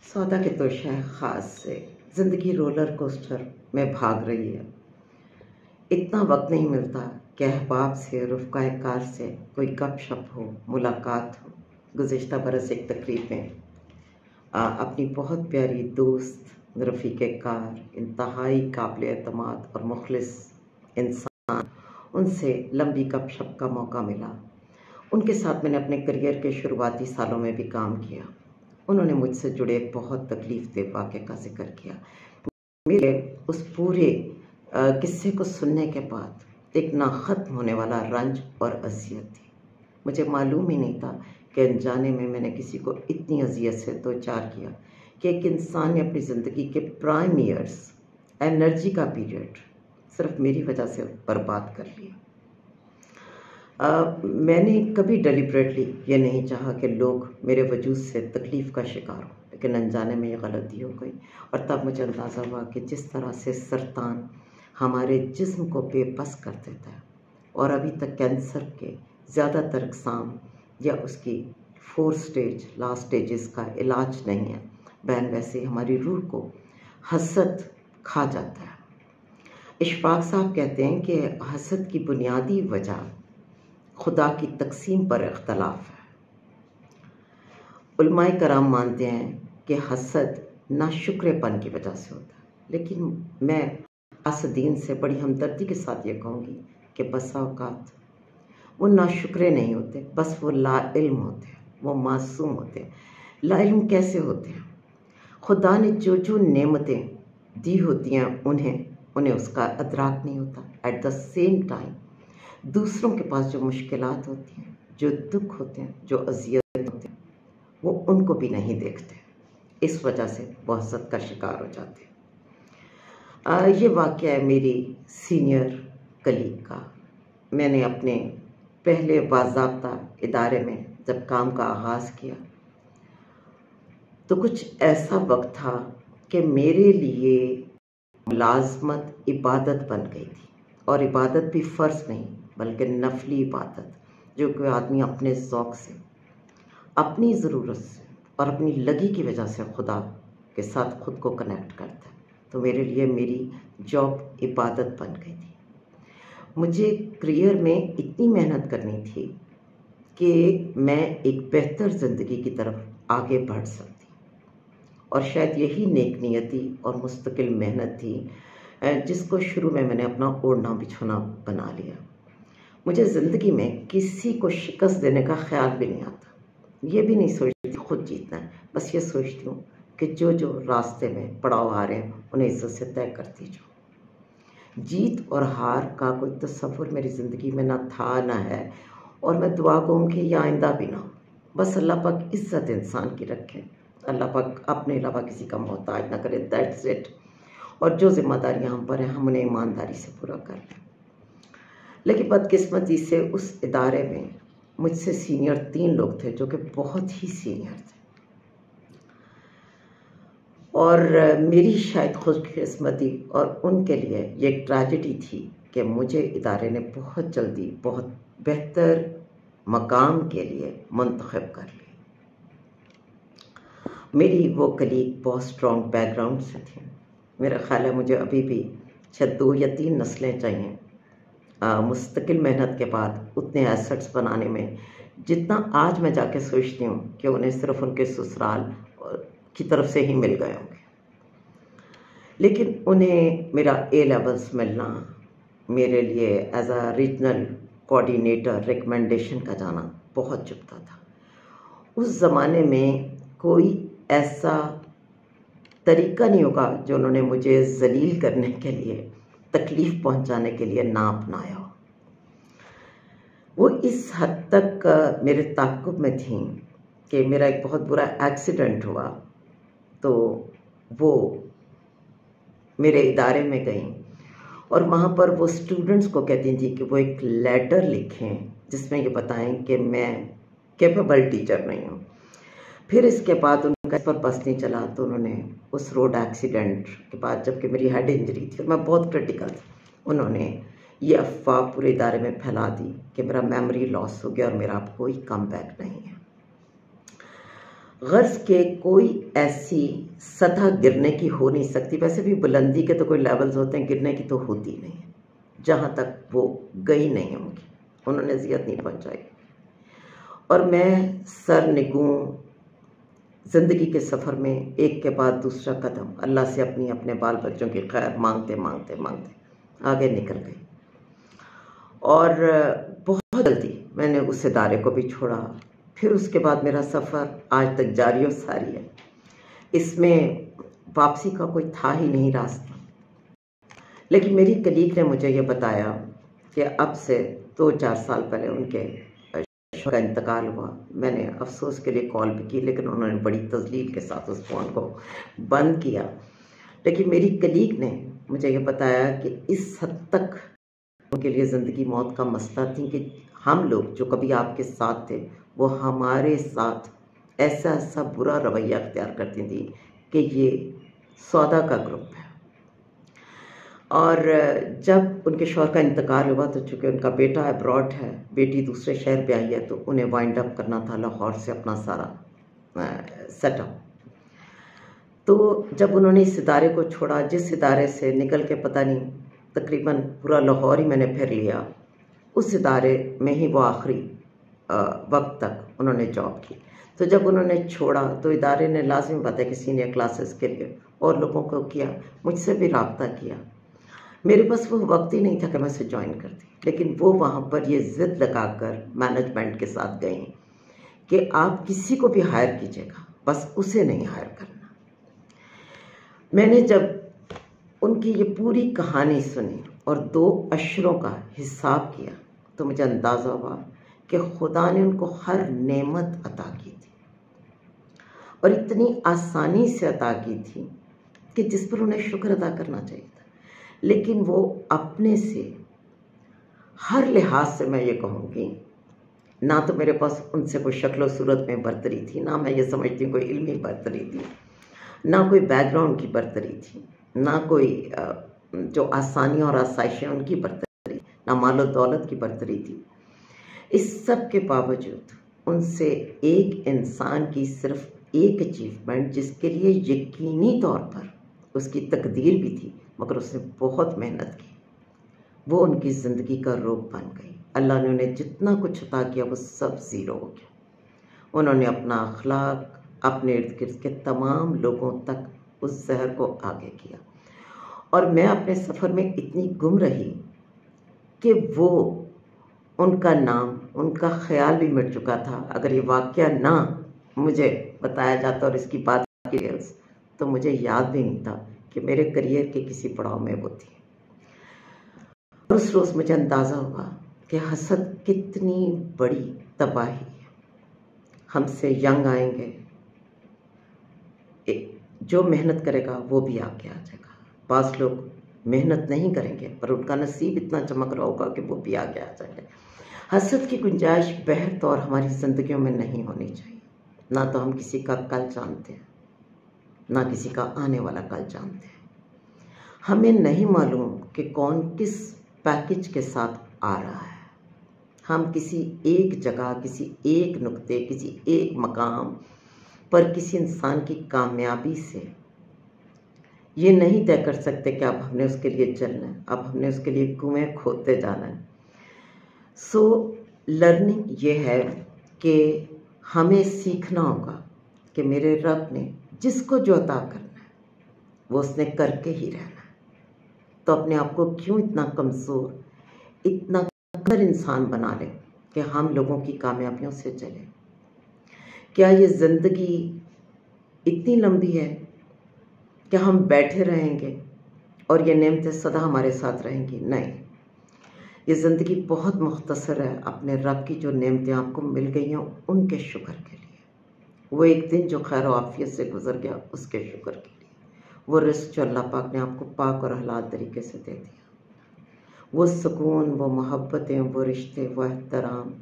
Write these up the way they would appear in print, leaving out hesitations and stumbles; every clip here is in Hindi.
सौदा के तो शह ख़ास से ज़िंदगी रोलर कोस्टर में भाग रही है। इतना वक्त नहीं मिलता कि अहबाब से, रुफ़क़ाए कार से कोई गपशप हो, मुलाकात हो। गुज़िश्ता बरस एक तकरीब में अपनी बहुत प्यारी दोस्त, रफ़ीक़े कार, इंतहाई काबिल एतमाद और मुख़लिस इंसान, उनसे लंबी गपशप का मौका मिला। उनके साथ मैंने अपने करियर के शुरुआती सालों में भी काम किया। उन्होंने मुझसे जुड़े बहुत तकलीफ़ दे वाक़े का ज़िक्र किया। मेरे उस पूरे किस्से को सुनने के बाद एक ना ख़त्म होने वाला रंज और अज़ियत थी। मुझे मालूम ही नहीं था कि अनजाने में मैंने किसी को इतनी अज़ियत से दो चार किया कि एक इंसान ने अपनी ज़िंदगी के प्राइम ईयर्स, एनर्जी का पीरियड सिर्फ मेरी वजह से बर्बाद कर लिया। मैंने कभी डेलिबरेटली ये नहीं चाहा कि लोग मेरे वजूद से तकलीफ़ का शिकार हों, लेकिन अनजाने में ये गलती हो गई। और तब मुझे अंदाज़ा हुआ कि जिस तरह से सरतान हमारे जिस्म को बेबस कर देता है और अभी तक कैंसर के ज़्यादातर अक़साम या उसकी 4 स्टेज लास्ट स्टेजेस का इलाज नहीं है, बहन वैसे हमारी रूह को हसद खा जाता है। इशफाक साहब कहते हैं कि हसद की बुनियादी वजह खुदा की तकसीम पर इख्तलाफ है। उलमाए कराम मानते हैं कि हसद नाशुक्रेपन की वजह से होता है, लेकिन मैं हासदीन से बड़ी हमदर्दी के साथ ये कहूँगी कि बसा औकात वो नाशुक्रे नहीं होते, बस वो लाइल्म होते हैं, वो मासूम होते हैं। लाइल्म कैसे होते हैं? खुदा ने जो जो नेमतें दी होती हैं उन्हें उसका अदराक नहीं होता। एट द सेम टाइम दूसरों के पास जो मुश्किलात होती हैं, जो दुख होते हैं, जो अज़ियत होते हैं, वो उनको भी नहीं देखते। इस वजह से वो हसद का शिकार हो जाते हैं। ये वाक़या है मेरी सीनियर कलीग का। मैंने अपने पहले बाज़ाब्ता इदारे में जब काम का आगाज़ किया तो कुछ ऐसा वक्त था कि मेरे लिए मुलाज़मत इबादत बन गई थी, और इबादत भी फ़र्ज़ नहीं बल्कि नफली इबादत, जो कोई आदमी अपने ज़ौक़ से, अपनी ज़रूरत से और अपनी लगी की वजह से खुदा के साथ ख़ुद को कनेक्ट करता है। तो मेरे लिए मेरी जॉब इबादत बन गई थी। मुझे करियर में इतनी मेहनत करनी थी कि मैं एक बेहतर ज़िंदगी की तरफ आगे बढ़ सकती, और शायद यही नेक नियति और मुस्तकिल मेहनत थी जिसको शुरू में मैंने अपना ओढ़ना बिछोना बना लिया। मुझे ज़िंदगी में किसी को शिकस्त देने का ख्याल भी नहीं आता। ये भी नहीं सोचती खुद जीतना है, बस ये सोचती हूँ कि जो जो रास्ते में पड़ाव आ रहे हैं उन्हें इज्जत से तय करती जाऊँ। जीत और हार का कोई तसव्वुर मेरी ज़िंदगी में ना था ना है, और मैं दुआ कहूँ कि यह आइंदा भी ना हो। बस अल्लाह पाक इज्जत इंसान की रखे, अल्लाह पाक अपने अलावा किसी का मोहताज ना करे, दैट्स इट। और जो जिम्मेदारियाँ हम पर हैं हम उन्हें ईमानदारी से पूरा कर लें। लेकिन बदकिस्मती से उस इदारे में मुझसे सीनियर 3 लोग थे जो कि बहुत ही सीनियर थे, और मेरी शायद खुशकिस्मती और उनके लिए ये एक ट्रेजेडी थी कि मुझे इदारे ने बहुत जल्दी बहुत बेहतर मकाम के लिए मुंतखब कर लिया। मेरी वो कलीग बहुत स्ट्रॉन्ग बैकग्राउंड से थी। मेरा ख्याल है मुझे अभी भी शायद 2 या 3 नस्लें चाहिए मुस्तकिल मेहनत के बाद उतने एसेट्स बनाने में, जितना आज मैं जाके सोचती हूँ कि उन्हें सिर्फ उनके ससुराल की तरफ से ही मिल गए होंगे। लेकिन उन्हें मेरा ए लेवल्स मिलना मेरे लिए as a regional coordinator recommendation का जाना बहुत चुभता था। उस ज़माने में कोई ऐसा तरीका नहीं होगा जो उन्होंने मुझे जलील करने के लिए, तकलीफ़ पहुंचाने के लिए ना अपनाया हो। वो इस हद तक मेरे ताक़ुब में थी कि मेरा एक बहुत बुरा एक्सीडेंट हुआ तो वो मेरे इदारे में गईं, और वहाँ पर वो स्टूडेंट्स को कहती थी कि वो एक लेटर लिखें जिसमें ये बताएं कि मैं कैपेबल टीचर नहीं हूँ। फिर इसके बाद उनका इस पर बस नहीं चला तो उन्होंने उस रोड एक्सीडेंट के बाद, जबकि मेरी हेड इंजरी थी और मैं बहुत क्रिटिकल थी, उन्होंने ये अफवाह पूरे इदारे में फैला दी कि मेरा मेमोरी लॉस हो गया और मेरा अब कोई कम बैक नहीं है। गर्ज के कोई ऐसी सतह गिरने की हो नहीं सकती। वैसे भी बुलंदी के तो कोई लेवल्स होते हैं, गिरने की तो होती नहीं है। जहाँ तक वो गई नहीं होंगी, उन्होंने अजियत नहीं पहुँचाई। और मैं सर निगूं ज़िंदगी के सफ़र में एक के बाद दूसरा कदम अल्लाह से अपने बाल बच्चों की खैर मांगते मांगते मांगते आगे निकल गई। और बहुत जल्दी मैंने उस इदारे को भी छोड़ा। फिर उसके बाद मेरा सफ़र आज तक जारी और सारी है। इसमें वापसी का कोई था ही नहीं रास्ता। लेकिन मेरी कलीग ने मुझे ये बताया कि अब से 2-4 साल पहले उनके का इंतकाल हुआ। मैंने अफसोस के लिए कॉल भी की, लेकिन उन्होंने बड़ी तजलील के साथ उस फ़ोन को बंद किया। लेकिन मेरी कलीग ने मुझे ये बताया कि इस हद तक उनके लिए ज़िंदगी मौत का मसला थी कि हम लोग जो कभी आपके साथ थे वो हमारे साथ ऐसा बुरा रवैया अख्तियार करती थी कि ये सौदा का ग्रुप है। और जब उनके शौहर का इंतकाल हुआ तो चूँकि उनका बेटा अब्रॉड है, बेटी दूसरे शहर पे आई है, तो उन्हें वाइंड अप करना था लाहौर से अपना सारा सेटअप। तो जब उन्होंने इस इदारे को छोड़ा, जिस इदारे से निकल के पता नहीं तकरीबन पूरा लाहौर ही मैंने फिर लिया, उस इदारे में ही वो आखिरी वक्त तक उन्होंने जॉब की। तो जब उन्होंने छोड़ा तो इदारे ने लाजमी बात है कि सीनियर क्लासेस के लिए और लोगों को किया, मुझसे भी रब्ता किया। मेरे पास वो वक्त ही नहीं था कि मैं उसे ज्वाइन करती, लेकिन वो वहाँ पर ये ज़िद लगाकर मैनेजमेंट के साथ गई कि आप किसी को भी हायर कीजिएगा, बस उसे नहीं हायर करना। मैंने जब उनकी ये पूरी कहानी सुनी और 2 अशरों का हिसाब किया तो मुझे अंदाज़ा हुआ कि खुदा ने उनको हर नेमत अता की थी और इतनी आसानी से अता की थी कि जिस पर उन्हें शुक्र अदा करना चाहिए था। लेकिन वो अपने से हर लिहाज से, मैं ये कहूँगी, ना तो मेरे पास उनसे कोई शक्ल सूरत में बरतरी थी, ना मैं ये समझती हूँ कोई इल्मी बरतरी थी, ना कोई बैकग्राउंड की बरतरी थी, ना कोई जो आसानियाँ और आसाइशें उनकी बरतरी, ना मालो दौलत की बरतरी थी। इस सब के बावजूद उनसे एक इंसान की सिर्फ एक अचीवमेंट, जिसके लिए यकीनी तौर पर उसकी तकदीर भी थी मगर उसने बहुत मेहनत की, वो उनकी ज़िंदगी का रोग बन गई। अल्लाह ने उन्हें जितना कुछ अता किया वो सब ज़ीरो हो गया। उन्होंने अपना अखलाक अपने इर्द गिर्द के तमाम लोगों तक उस जहर को आगे किया। और मैं अपने सफ़र में इतनी गुम रही कि वो उनका नाम, उनका ख्याल भी मिट चुका था। अगर ये वाक़या ना मुझे बताया जाता और इसकी बात की तो मुझे याद भी नहीं था कि मेरे करियर के किसी पड़ाव में वो थी। उस रोज़ मुझे अंदाज़ा हुआ कि हसद कितनी बड़ी तबाही है। हमसे यंग आएंगे, जो मेहनत करेगा वो भी आगे आ जाएगा। पास लोग मेहनत नहीं करेंगे पर उनका नसीब इतना चमक रहा होगा कि वो भी आगे आ जाएंगे। हसद की गुंजाइश बहर तौर हमारी ज़िंदगियों में नहीं होनी चाहिए। ना तो हम किसी का कल जानते हैं, ना किसी का आने वाला कल जानते हैं। हमें नहीं मालूम कि कौन किस पैकेज के साथ आ रहा है। हम किसी एक जगह, किसी एक नुक्ते, किसी एक मकाम पर किसी इंसान की कामयाबी से ये नहीं तय कर सकते कि अब हमने उसके लिए चलना है, अब हमने उसके लिए कुएं खोदते जाना है। सो लर्निंग ये है कि हमें सीखना होगा कि मेरे रब ने जिसको जो अता करना है वो उसने करके ही रहना है। तो अपने आप को क्यों इतना कमज़ोर, इतना कमज़ोर इंसान बना ले कि हम लोगों की कामयाबियों से चले। क्या ये ज़िंदगी इतनी लंबी है कि हम बैठे रहेंगे और ये नेमतें सदा हमारे साथ रहेंगी? नहीं, ये ज़िंदगी बहुत मुख्तसर है। अपने रब की जो नेमतें आपको मिल गई हैं उनके शुक्र के लिए, वो एक दिन जो खैर आफियत से गुजर गया उसके शुक्र के लिए, वो रिस्क जो अल्लाह पाक ने आपको पाक और हलाल तरीके से दे दिया, वो सुकून, वो मोहब्बतें, वो रिश्ते, वो एहतराम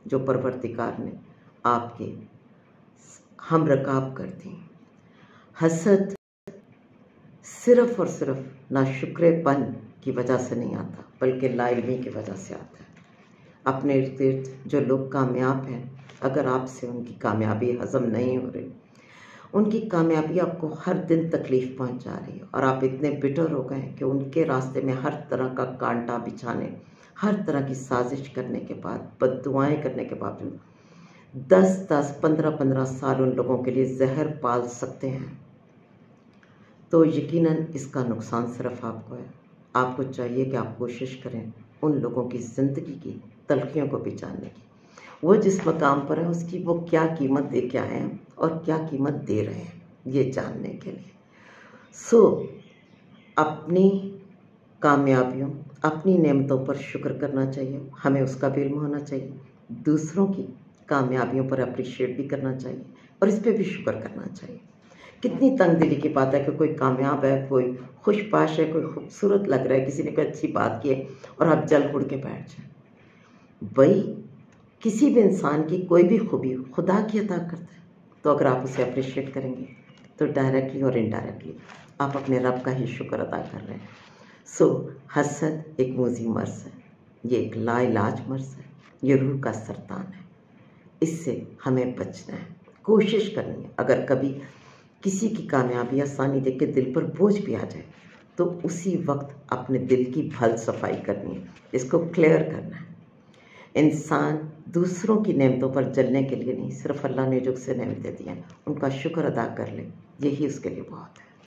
जो परवरदिगार ने आपके हम रकाब कर दी। हसद सिर्फ़ और सिर्फ नाशुक्रेपन की वजह से नहीं आता, बल्कि लाइल्मी की वजह से आता है। अपने इर्द गिर्द जो लोग कामयाब हैं अगर आपसे उनकी कामयाबी हज़म नहीं हो रही, उनकी कामयाबी आपको हर दिन तकलीफ़ पहुंचा रही है और आप इतने बिटर हो गए हैं कि उनके रास्ते में हर तरह का कांटा बिछाने, हर तरह की साजिश करने के बाद, बद्दुआएं करने के बावजूद 10-10, 15-15 साल उन लोगों के लिए जहर पाल सकते हैं, तो यकीनन इसका नुकसान सिर्फ आपको है। आपको चाहिए कि आप कोशिश करें उन लोगों की ज़िंदगी की तलखियों को भी जानने की। वो जिस मकाम पर है उसकी वो क्या कीमत दे के आए हैं और क्या कीमत दे रहे हैं, ये जानने के लिए। अपनी कामयाबियों, अपनी नेमतों पर शुक्र करना चाहिए, हमें उसका भी इल्म होना चाहिए। दूसरों की कामयाबियों पर अप्रिशिएट भी करना चाहिए और इस पर भी शुक्र करना चाहिए। कितनी तंगदिली की बात है कि कोई कामयाब है, कोई खुशपाश है, कोई खूबसूरत लग रहा है, किसी ने कोई अच्छी बात की है और आप जल उड़ के बैठ जाए। वही किसी भी इंसान की कोई भी खूबी खुदा की अता करता है, तो अगर आप उसे अप्रिशिएट करेंगे तो डायरेक्टली और इनडायरेक्टली आप अपने रब का ही शुक्र अदा कर रहे हैं। हसद एक मूजी मर्ज है, ये एक लाइलाज मर्ज है, ये रूह का सरतान है। इससे हमें बचना है, कोशिश करनी है। अगर कभी किसी की कामयाबी आसानी देख के दिल पर बोझ भी आ जाए तो उसी वक्त अपने दिल की भल सफाई करनी है, इसको क्लियर करना है। इंसान दूसरों की नेमतों पर जलने के लिए नहीं, सिर्फ अल्लाह ने जो उसे नेमतें दी हैं उनका शुक्र अदा कर ले, यही उसके लिए बहुत है।